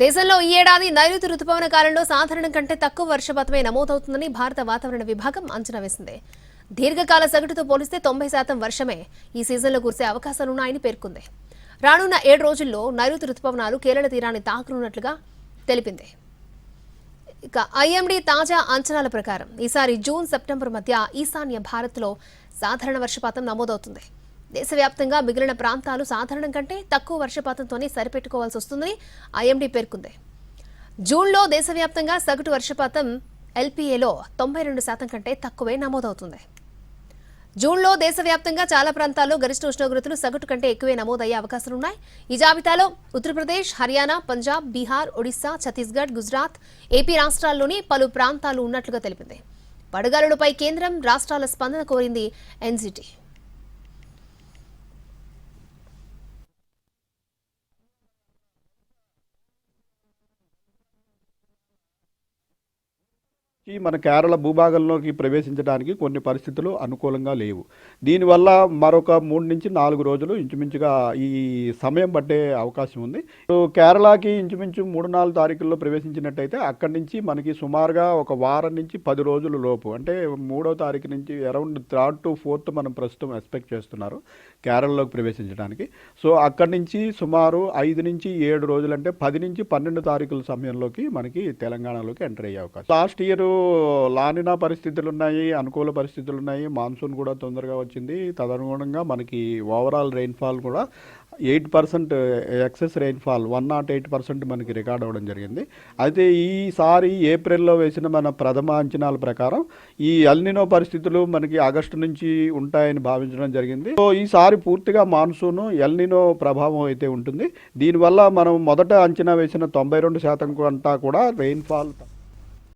దేశంలో ఈ ఏడాది నైరుతి రుతుపవన కాలంలో సాధారణం కంటే తక్కువ వర్షపాతమే నమోదవుతుందని భారత వాతావరణ విభాగం అంచనా వేసింది. దీర్ఘకాల సగటుతో పోలిస్తే 90% వర్షమే ఈ సీజన్లో కురిసే అవకాశాలున్నాయని పేర్కొంది. రానున్న 7 రోజుల్లో నైరుతి రుతుపవనాలు కేరళ తీరాన్ని తాకనున్నట్లుగా తెలిపింది. ఇక ఐఎండీ తాజా అంచనాల ప్రకారం ఈసారి జూన్ సెప్టెంబర్ మధ్య ఈశాన్య భారత్లో సాధారణ వర్షపాతం నమోదవుతుంది. దేశవ్యాప్తంగా మిగిలిన ప్రాంతాలు సాధారణం కంటే తక్కువ వర్షపాతంతోనే సరిపెట్టుకోవాల్సి వస్తుందని ఐఎండీ పేర్కొంది. జూన్లో దేశవ్యాప్తంగా సగటు వర్షపాతం ఎల్పీఏలో 92% కంటే తక్కువే నమోదవుతుంది. జూన్లో దేశవ్యాప్తంగా చాలా ప్రాంతాల్లో గరిష్ట ఉష్ణోగ్రతలు సగటు కంటే ఎక్కువే నమోదయ్యే అవకాశాలున్నాయి. ఈ జాబితాలో ఉత్తరప్రదేశ్, హర్యానా, పంజాబ్, బీహార్, ఒడిశా, ఛత్తీస్గఢ్, గుజరాత్, ఏపీ రాష్ట్రాల్లోని పలు ప్రాంతాలు ఉన్నట్లుగా తెలిపింది. వడగాలులపై కేంద్రం, రాష్ట్రాల స్పందన కోరింది ఎన్జీటీ. మన కేరళ భూభాగంలోకి ప్రవేశించడానికి కొన్ని పరిస్థితులు అనుకూలంగా లేవు. దీనివల్ల మరొక 3 నుంచి 4 రోజులు ఇంచుమించుగా ఈ సమయం పట్టే అవకాశం ఉంది. కేరళకి ఇంచుమించు 3-4 తారీఖుల్లో ప్రవేశించినట్టయితే అక్కడి నుంచి మనకి సుమారుగా ఒక వారం నుంచి 10 రోజుల లోపు, అంటే 3వ తారీఖు నుంచి అరౌండ్ 3rd to 4th మనం ప్రస్తుతం ఎక్స్పెక్ట్ చేస్తున్నారు కేరళలోకి ప్రవేశించడానికి. సో అక్కడి నుంచి సుమారు 5 నుంచి 7 రోజులు, అంటే 10 నుంచి 12 తారీఖుల సమయంలోకి మనకి తెలంగాణలోకి ఎంటర్ అయ్యే అవకాశం. లాస్ట్ ఇయర్ లానినా పరిస్థితులు ఉన్నాయి, అనుకూల పరిస్థితులు ఉన్నాయి, మాన్సూన్ కూడా తొందరగా వచ్చింది. తదనుగుణంగా మనకి ఓవరాల్ రెయిన్ఫాల్ కూడా 8% ఎక్సెస్ రెయిన్ఫాల్ 108% మనకి రికార్డ్ అవ్వడం జరిగింది. అయితే ఈసారి ఏప్రిల్లో వేసిన మన ప్రథమ అంచనాల ప్రకారం ఈ ఎల్నినో పరిస్థితులు మనకి ఆగస్టు నుంచి ఉంటాయని భావించడం జరిగింది. సో ఈసారి పూర్తిగా మాన్సూన్ ఎల్నినో ప్రభావం అయితే ఉంటుంది. దీనివల్ల మనం మొదట అంచనా వేసిన 92% అంతా కూడా రెయిన్ఫాల్